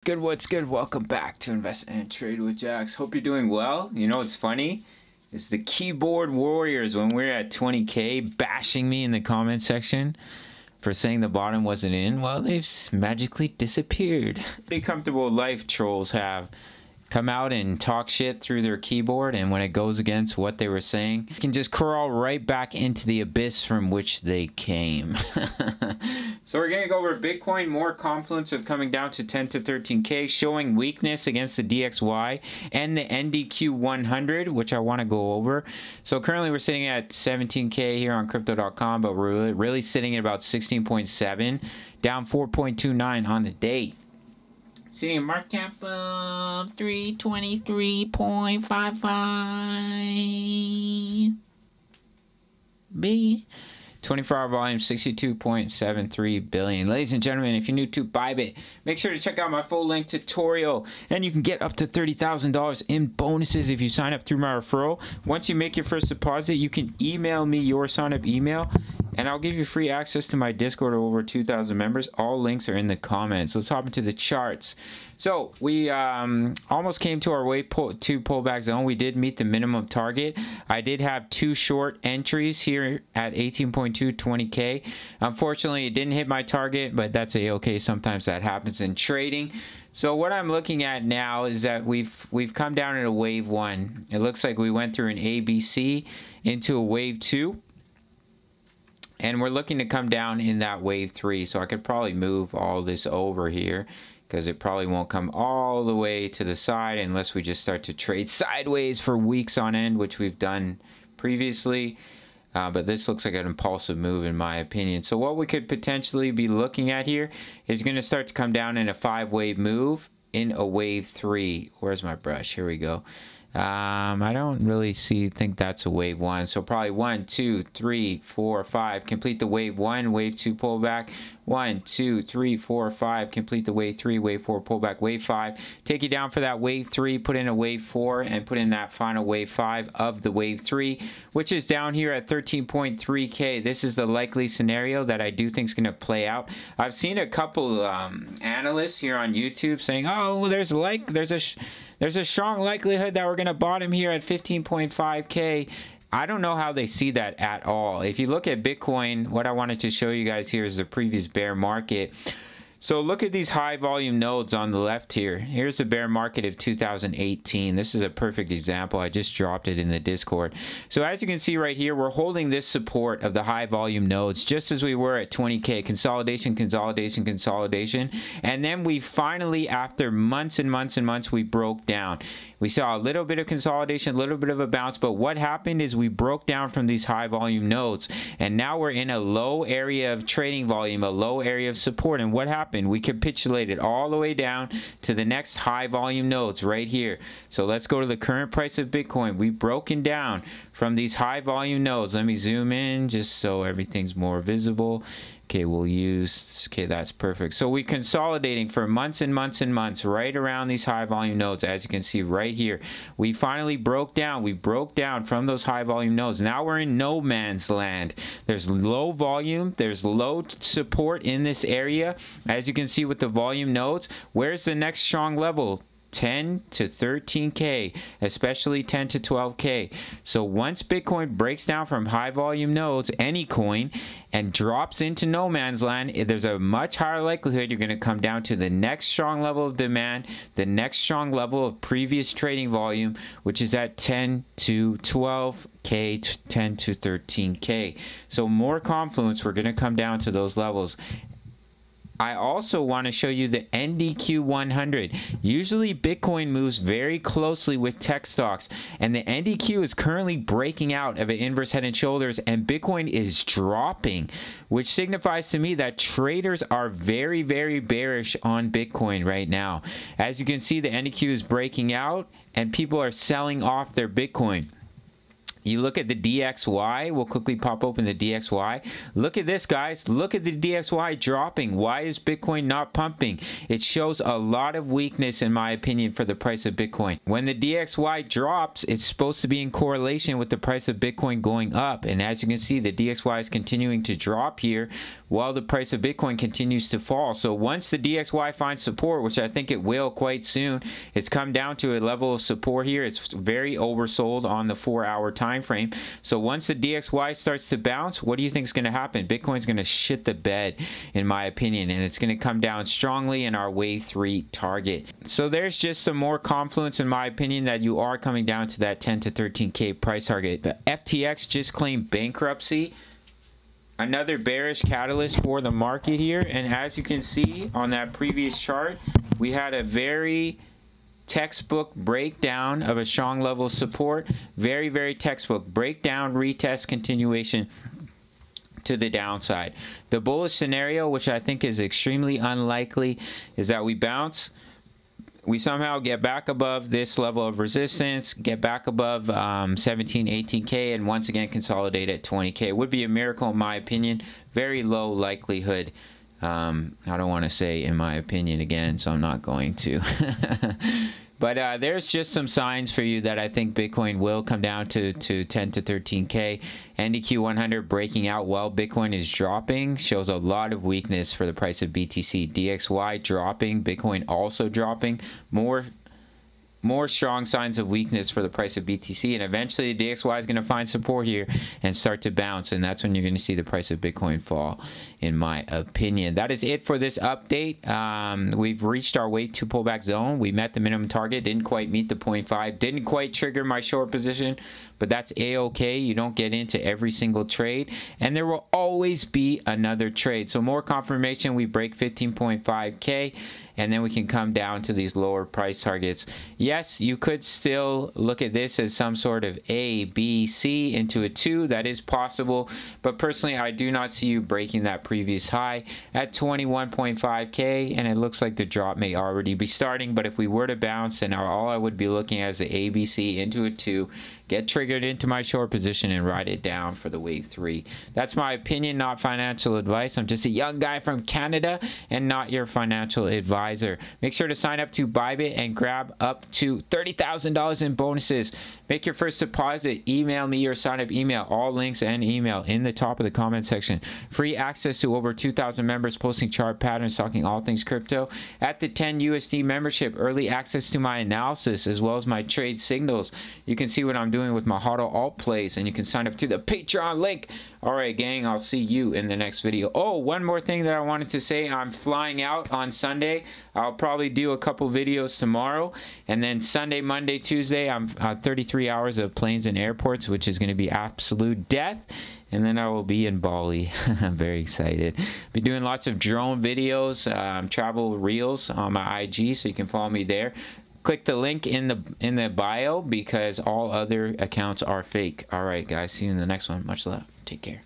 Good, what's good? Welcome back to Invest and Trade with Jax. Hope you're doing well. You know what's funny? It's the keyboard warriors when we're at 20K bashing me in the comment section for saying the bottom wasn't in. Well, they've magically disappeared. Pretty comfortable life trolls have come out and talk shit through their keyboard, and when it goes against what they were saying, you can just crawl right back into the abyss from which they came. So we're going to go over Bitcoin. More Confluence of coming down to 10 to 13K, showing weakness against the DXY and the NDQ 100, which I want to go over. So currently we're sitting at 17K here on crypto.com, but we're really sitting at about 16.7, down 4.29 on the day. Sitting a market cap of 323.55 B. 24-hour volume 62.73 billion. Ladies and gentlemen, if you're new to Bybit, make sure to check out my full length tutorial, and you can get up to $30,000 in bonuses if you sign up through my referral. Once you make your first deposit, you can email me your sign up email, and I'll give you free access to my Discord of over 2,000 members. All links are in the comments. Let's hop into the charts. So we almost came to our wave 2 pullback zone. We did meet the minimum target. I did have two short entries here at 18.2, 20K. Unfortunately, it didn't hit my target, but that's a-okay. Sometimes that happens in trading. So what I'm looking at now is that we've come down in a wave 1. It looks like we went through an ABC into a wave 2. And we're looking to come down in that wave 3. So I could probably move all this over here, because it probably won't come all the way to the side unless we just start to trade sideways for weeks on end, which we've done previously. But this looks like an impulsive move in my opinion. So what we could potentially be looking at here is going to start to come down in a 5-wave move in a wave 3. Where's my brush? Here we go. I don't really think that's a wave 1. So probably 1, 2, 3, 4, 5. Complete the wave 1, wave 2 pullback. 1, 2, 3, 4, 5. Complete the wave 3, wave 4 pullback, wave 5. Take you down for that wave 3, put in a wave 4, and put in that final wave 5 of the wave 3, which is down here at 13.3K. This is the likely scenario that I do think is going to play out. I've seen a couple analysts here on YouTube saying, oh, there's a strong likelihood that we're going to bottom here at 15.5K. I don't know how they see that at all. If you look at Bitcoin, what I wanted to show you guys here is the previous bear market. So look at these high volume nodes on the left here. Here's the bear market of 2018. This is a perfect example. I just dropped it in the Discord. So as you can see right here, we're holding this support of the high volume nodes just as we were at 20K. Consolidation, consolidation, consolidation. And then we finally, after months and months and months, we broke down. We saw a little bit of consolidation, a little bit of a bounce, but what happened is we broke down from these high volume nodes, and now we're in a low area of trading volume, a low area of support. And what happened? We capitulated all the way down to the next high volume nodes right here. So let's go to the current price of Bitcoin. We've broken down from these high volume nodes. Let me zoom in just so everything's more visible. Okay, okay, that's perfect. So we're consolidating for months and months and months right around these high volume nodes. As you can see right here, we finally broke down. We broke down from those high volume nodes. Now we're in no man's land. There's low volume. There's low support in this area. As you can see with the volume nodes, where's the next strong level? 10 to 13K, especially 10 to 12K. So once Bitcoin breaks down from high volume nodes, any coin, and drops into no man's land, there's a much higher likelihood you're going to come down to the next strong level of demand, the next strong level of previous trading volume, which is at 10 to 12K, 10 to 13K. So more Confluence, we're going to come down to those levels. I also want to show you the NDQ 100. Usually Bitcoin moves very closely with tech stocks, and the NDQ is currently breaking out of an inverse head and shoulders, and Bitcoin is dropping, which signifies to me that traders are very, very bearish on Bitcoin right now. As you can see, the NDQ is breaking out and people are selling off their Bitcoin. You look at the DXY. We'll quickly pop open the DXY. Look at this, guys. Look at the DXY dropping. Why is Bitcoin not pumping? It shows a lot of weakness, in my opinion, for the price of Bitcoin. When the DXY drops, it's supposed to be in correlation with the price of Bitcoin going up. And as you can see, the DXY is continuing to drop here while the price of Bitcoin continues to fall. So once the DXY finds support, which I think it will quite soon, it's come down to a level of support here. It's very oversold on the 4-hour time frame. So once the DXY starts to bounce, what do you think is going to happen? Bitcoin's going to shit the bed, in my opinion, and it's going to come down strongly in our wave 3 target. So there's just some more confluence, in my opinion, that you are coming down to that 10 to 13K price target. But FTX just claimed bankruptcy. Another bearish catalyst for the market here. And as you can see on that previous chart, we had a very textbook breakdown of a strong level of support. Very textbook breakdown, retest, continuation to the downside. The bullish scenario, which I think is extremely unlikely, is that we bounce, we somehow get back above this level of resistance, get back above 17, 18K, and once again consolidate at 20K. It would be a miracle, in my opinion. Very low likelihood. I don't want to say in my opinion again, so I'm not going to. But there's just some signs for you that I think Bitcoin will come down to 10 to 13K. NDQ 100 breaking out while Bitcoin is dropping shows a lot of weakness for the price of BTC. DXY dropping, Bitcoin also dropping. More strong signs of weakness for the price of BTC, and eventually the DXY is going to find support here and start to bounce, and that's when you're going to see the price of Bitcoin fall, in my opinion. That is it for this update. We've reached our wave 2 pullback zone. We met the minimum target, didn't quite meet the 0.5, didn't quite trigger my short position, but that's a-okay. You don't get into every single trade, and there will always be another trade. So more confirmation, we break 15.5K, and then we can come down to these lower price targets. Yes, you could still look at this as some sort of A, B, C into a 2. That is possible, but personally, I do not see you breaking that previous high at 21.5K, and it looks like the drop may already be starting. But if we were to bounce, then all I would be looking at is the A, B, C into a 2, get triggered into my short position, and ride it down for the wave 3. That's my opinion, not financial advice. I'm just a young guy from Canada and not your financial advisor. Make sure to sign up to Bybit and grab up to $30,000 in bonuses. Make your first deposit, email me your sign-up email, all links and email in the top of the comment section. Free access to over 2,000 members posting chart patterns, talking all things crypto. At the 10 USD membership, early access to my analysis as well as my trade signals. You can see what I'm doing with my HODL alt plays, and you can sign up to the Patreon link. All right, gang, I'll see you in the next video. Oh, one more thing that I wanted to say. I'm flying out on Sunday. I'll probably do a couple videos tomorrow, and then Sunday, Monday, Tuesday, I'm 33 hours of planes and airports, which is going to be absolute death. And then I will be in Bali. I'm very excited. Be doing lots of drone videos, travel reels on my IG, so you can follow me there. Click the link in the bio because all other accounts are fake. All right, guys. See you in the next one. Much love. Take care.